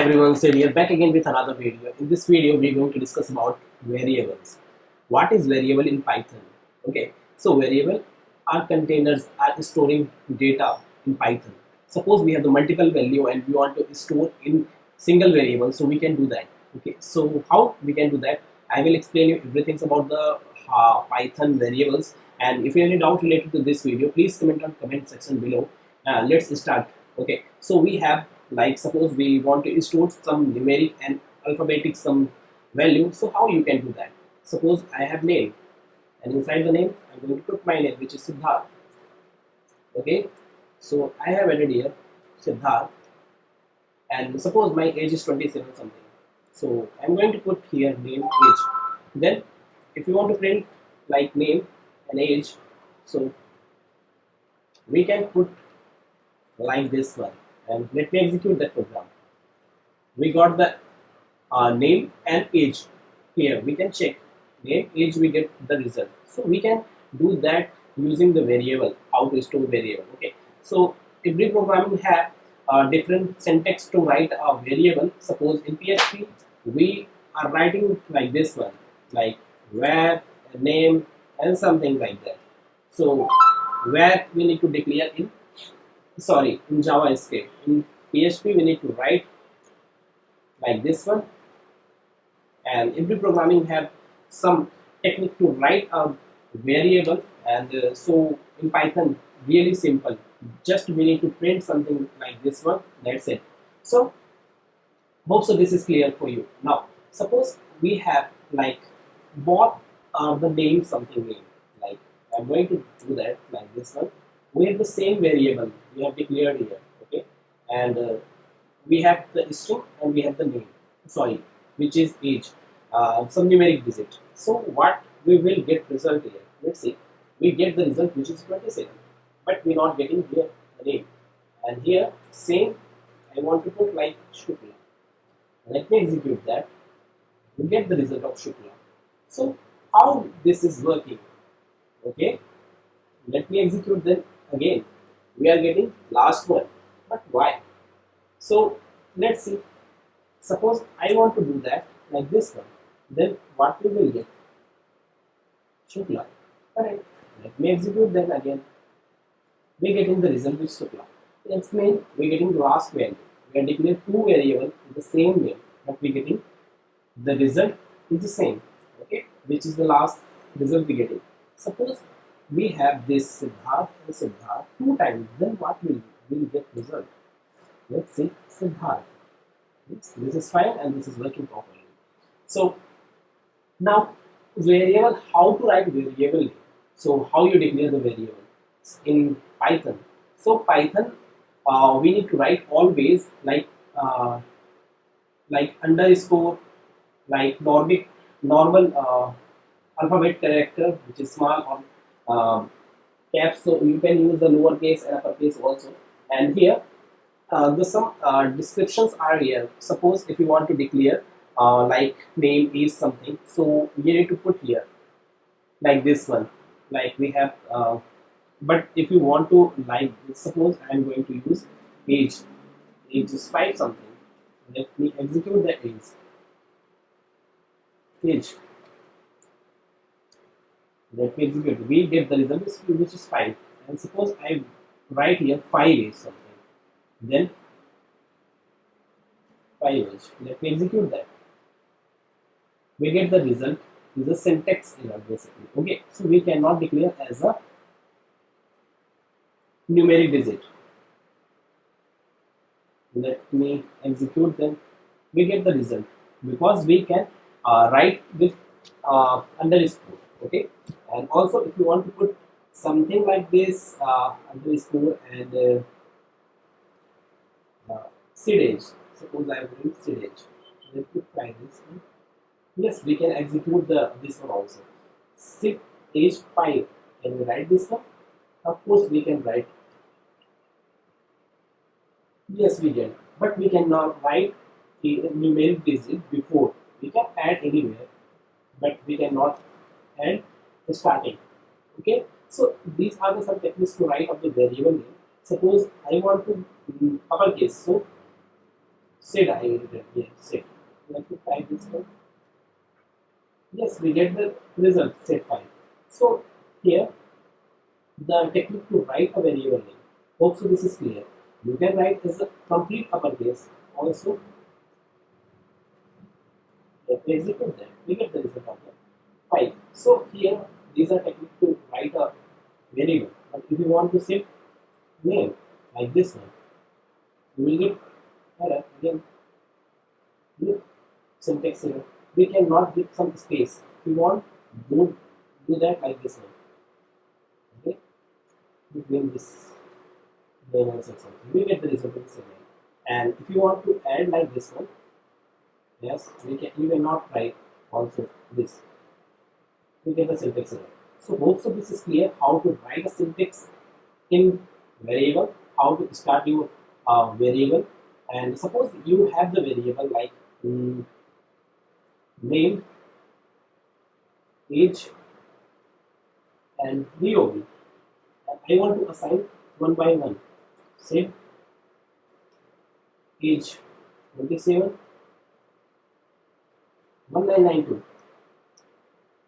everyone, Sid here back again with another video. In this video, we're going to discuss about variables. What is variable in Python? Okay, so variable are containers are storing data in Python. Suppose we have the multiple value and we want to store in single variable, so we can do that. Okay, so how we can do that? I will explain you everything about the Python variables. And if you have any doubt related to this video, please comment on comment section below. Let's start. Okay, so we have, like, suppose we want to store some numeric and alphabetic some value. So how you can do that? Suppose I have name, and inside the name I'm going to put my name, which is Siddharth. Okay, so I have added here Siddharth, and suppose my age is 27 something. So I'm going to put here name, age. Then if you want to print like name and age, so we can put like this one, and let me execute that program. We got the name and age. Here we can check name, age, we get the result. So we can do that using the variable, how to store variable. Okay, so every programming have different syntax to write a variable. Suppose in PHP we are writing like this one, like where, name, and something like that. So where we need to declare in JavaScript. In PHP we need to write like this one, and every programming have some technique to write a variable. And so in Python, really simple, just we need to print something like this one, that's it. So hope so this is clear for you. Now suppose we have like what are the name something name, like I'm going to do that like this one. We have the same variable we have declared here. Okay, and we have the string and we have the name, which is age, some numeric digit. So what we will get result here, let's see, we get the result which is 27, but we're not getting here the name. And here same, I want to put like Shukla. Let me execute that. We get the result of Shukla. So how this is working? Okay, let me execute them again. We are getting last one, but why? So let's see. Suppose I want to do that like this one, then what we will get? Shukla. Correct. Let me execute them again. We getting the result with Shukla. Let's mean we getting the last value. We are declaring two variables with the same name, but we getting the result is the same. Okay, which is the last result we getting. Suppose we have this Siddharth and Siddharth two times, then what will get result? Let's see, Siddharth. This is fine and this is working properly. So now variable, how to write variable name. So how you declare the variable in Python? So Python, we need to write always like underscore, like normal alphabet character, which is small, or caps. So you can use the lowercase and uppercase also. And here the some descriptions are here. Suppose if you want to declare like name is something, so you need to put here like this one, like we have. But if you want to, like, suppose I am going to use age. Age is 5 something. Let me execute the age. Let me execute. We get the result which is 5. And suppose I write here 5 age something. Then 5 age. Let me execute that. We get the result is a syntax error basically. Okay, so we cannot declare as a numeric digit. Let me execute them. We get the result because we can write with underscore. Okay, and also if you want to put something like this underscore and seed age. Suppose I am doing seed age. Let me try this one. Yes, we can execute this one also. Seed age 5. Can we write this one? Of course we can write. Yes, we can, but we cannot write a numeric digit before. We can add anywhere, but we cannot add starting. Okay, so these are the some techniques to write of the variable name. Suppose I want to uppercase, so Set I written here, set. Let me type this one. Yes, we get the result set file. So here the technique to write a variable name. Hope so this is clear. You can write as a complete uppercase also. Let me execute that. We get the result of the file. So here these are techniques to write a variable. But if you want to set name like this one, you will get error again. Look, syntax error. We cannot give some space. If you want, do that like this one. Okay, between this name and something, we get the result of the same name. And if you want to add like this one, yes, we can. You cannot write also this. We get the syntax error. So hope so this is clear how to write a syntax in variable, how to start your variable, and suppose you have the variable like name, age, and DOB. And I want to assign one by one. Say age 27, 1992.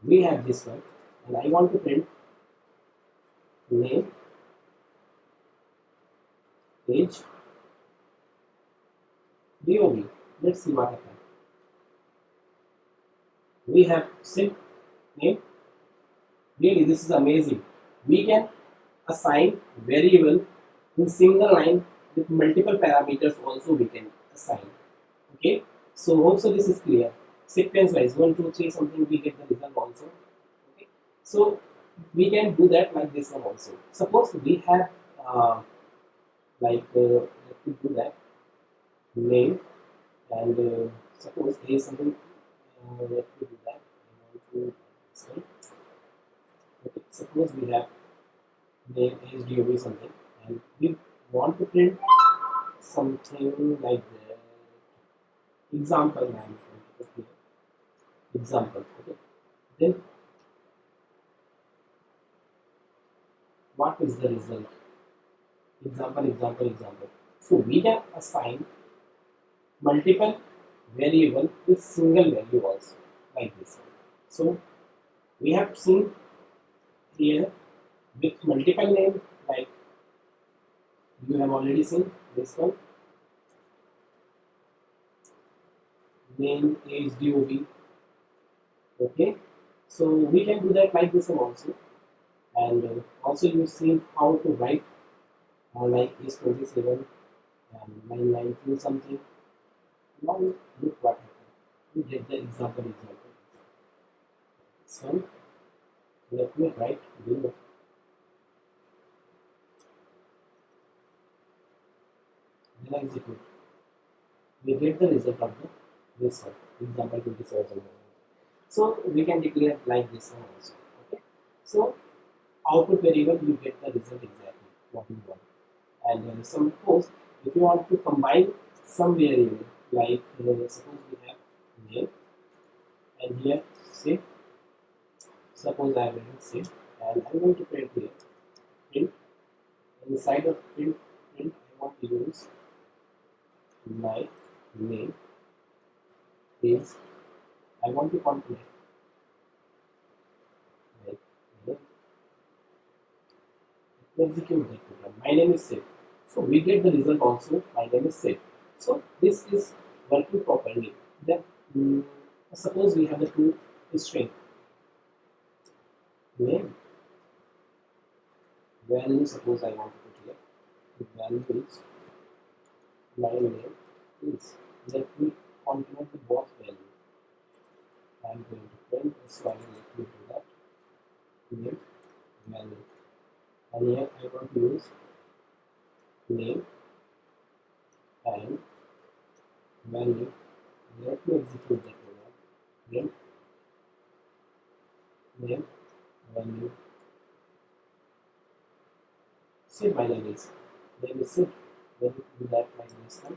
We have this one, and I want to print name, age, DOB. Let's see what happens. We have sim name. Really, this is amazing. We can assign variable in single line with multiple parameters also we can assign. Okay, so hope so this is clear. Sequence wise 1 2 3 something we get the result also. Okay, so we can do that like this one also. Suppose we have let me do that name, and suppose here is something, let me do that. I want to this one. Okay, suppose we have name HDOB something, and we want to print something like that. Example name. Okay. Example. Okay. Then what is the result? Example, example, example. So we can assign multiple variable with single value also like this one. So we have seen here with multiple name, like you have already seen this one, name, age, DOB. Okay, so we can do that like this one also, and also you've seen how to write like is 27 and 992 something. Now look what happened. We get the example. This one, let me write below. Then I execute. We get the result of this one, example 27. So we can declare like this one also. Okay. So output variable you get the result exactly what you want. And suppose if you want to combine some variable like suppose we have name, and here say, suppose I have written say, and I'm going to print here print. Inside of print I want to use my name is, I want to complement like name. Execute that program. My name is Sid. So we get the result also. My name is Sid. So this is working properly. Then suppose we have the two string name value. Suppose I want to put here the value is my name is. Let me complement the both value. I am going to print this value. Let me do that name value. And here I want to use name and value. Let me execute that program. Name, value. Save my name is. Name is Sid. Let me do that like this one.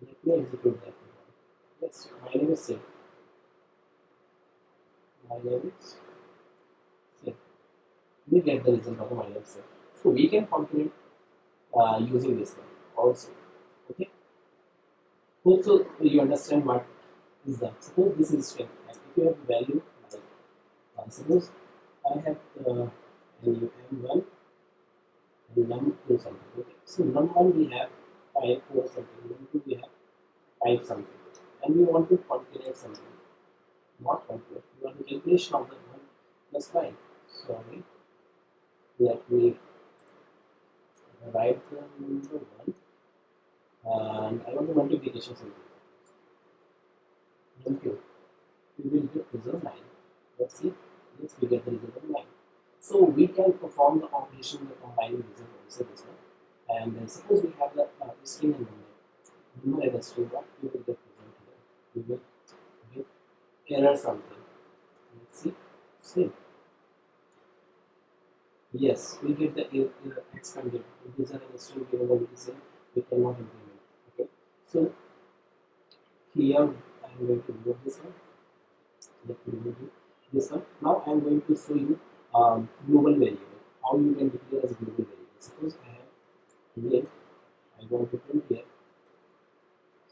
Let me execute that program. Yes, my name is Sid. My name is Sid. we get the result of the minus set. So we can calculate using this one also. Okay. Also, you understand what is that? Suppose this is string. And if you have value like suppose I have m1 and num2 something. Okay. So num1 we have 5 4 something. Num2 we have 5 something. And we want to calculate something. Not calculate. We want the calculation of the 1 plus 5. Sorry. Let me write the number 1 and I want the multiplication something. Okay. We will get result 9. Let's see. Let's we get the result of 9. So we can perform the operation the combining result also this one. And suppose we have the string and number and the string, what we will get result here. We will get error something. Let's see. Same. Yes, we get the expanded. Integer and string given by the same. We cannot implement. Okay. So here I am going to remove this one. Let me remove this one. Now I am going to show you global variable. How you can declare as a global variable. Suppose I have name. I want to print here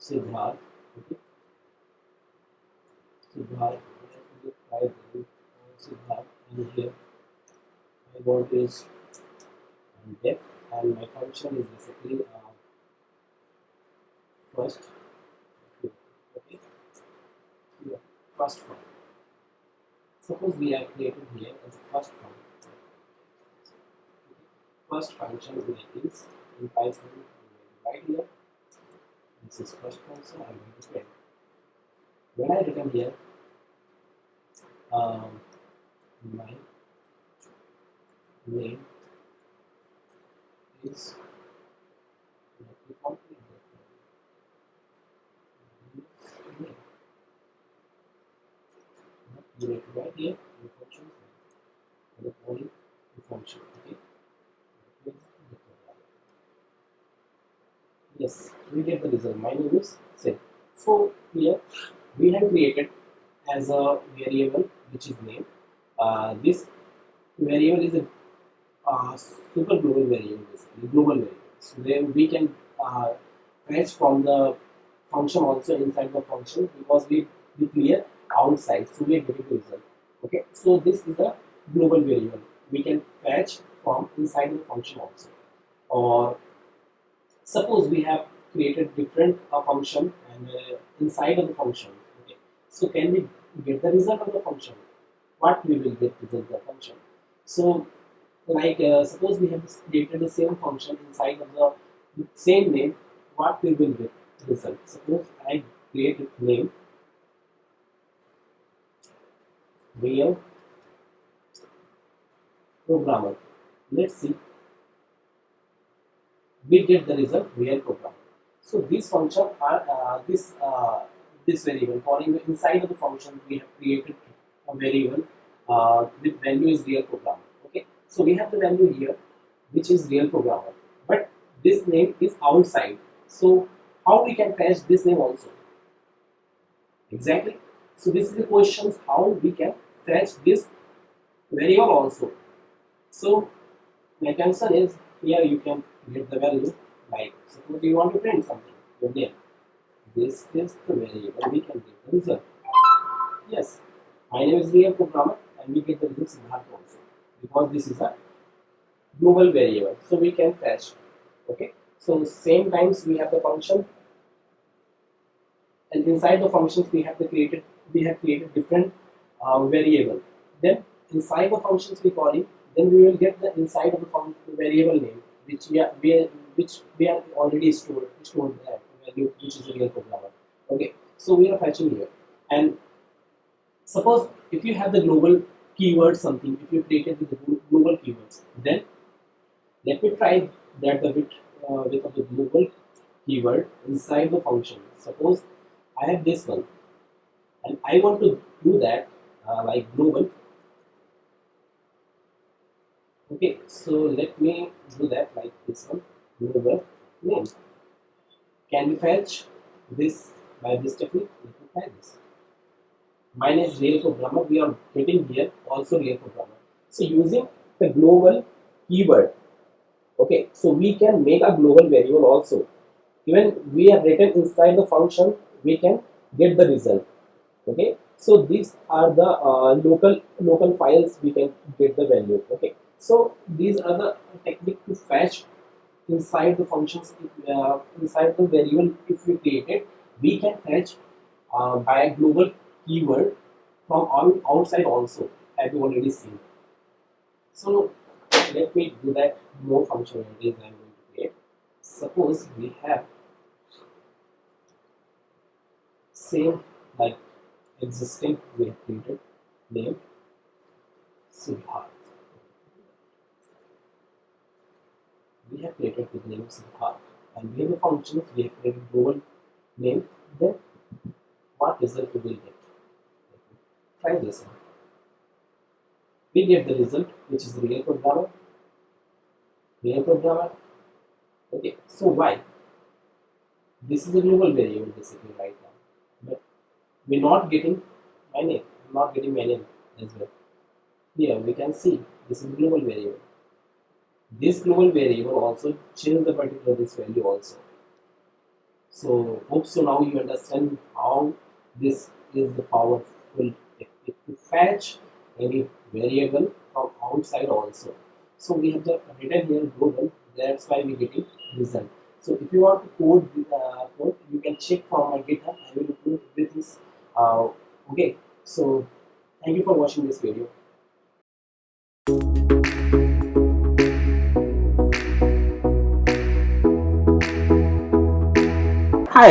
Siddharth. Okay. Siddharth. Siddharth. And here I want is def, and my function is basically first. Okay. Yeah. First form. Suppose we are created here as first form. First function is in Python right here. This is first function. I'm going to print. When I return here, my name is right here the function and the only the function. Okay. Yes, we get the result. My name is Sid. So here we have created as a variable which is name. This variable is a super global variable, basically global variable. So there we can fetch from the function also inside the function because we declare outside, so we are getting the result. Okay, so this is a global variable. We can fetch from inside the function also. Or suppose we have created different function and inside of the function. Okay, so can we get the result of the function? What we will get result of the function? So like suppose we have created the same function inside of the same name, what we will get result? Suppose I create a name real programmer. Let's see, we get the result real programmer. So these function are this variable calling inside of the function we have created a variable with value is real programmer. Okay, so we have the value here which is real programmer, but this name is outside. So how we can fetch this name also? Exactly. So this is the questions how we can fetch this variable also. So my answer is here you can get the value like suppose you want to print something your name. This is the variable we can get the result. Yes, my name is real programmer and we get the result Siddharth also because this is a global variable. So we can fetch. Okay. So same times we have the function and inside the functions we have created different variable. Then inside the functions we call it. Then we will get the inside of the variable name which we are already stored there value which is a real programmer. Okay, so we are fetching here. And suppose if you have the global keyword something, if you created with the global keywords, then let me try that the width of the global keyword inside the function. Suppose I have this one and I want to do that like global. Okay, so let me do that like this one global name. Can we fetch this by this technique? Let me try this. Mine is real programmer. We are getting here also real programmer. So using the global keyword. Okay, so we can make a global variable also. Even we have written inside the function, we can get the result. Okay, so these are the local files we can get the value. Okay, so these are the technique to fetch inside the functions. Inside the variable if we create it, we can fetch by a global keyword from outside also, as you already seen. So let me do that more functionalities I'm going to create. Suppose we have same like existing we have created name Siddharth. We have created the name Siddharth, and we have a functions we have created global name. Then what result we will get? Try this one. We get the result which is real programmer. Real programmer. Okay, so why? This is a global variable basically right now, but we're not getting my name. I'm not getting my name as well. Here we can see this is global variable. This global variable also change the particular this value also. So hope so now you understand how this is the powerful technique to fetch any variable from outside also. So we have the written here global, that's why we getting result. So if you want to code code, you can check from my GitHub. I will include everything. Uh, okay. So thank you for watching this video.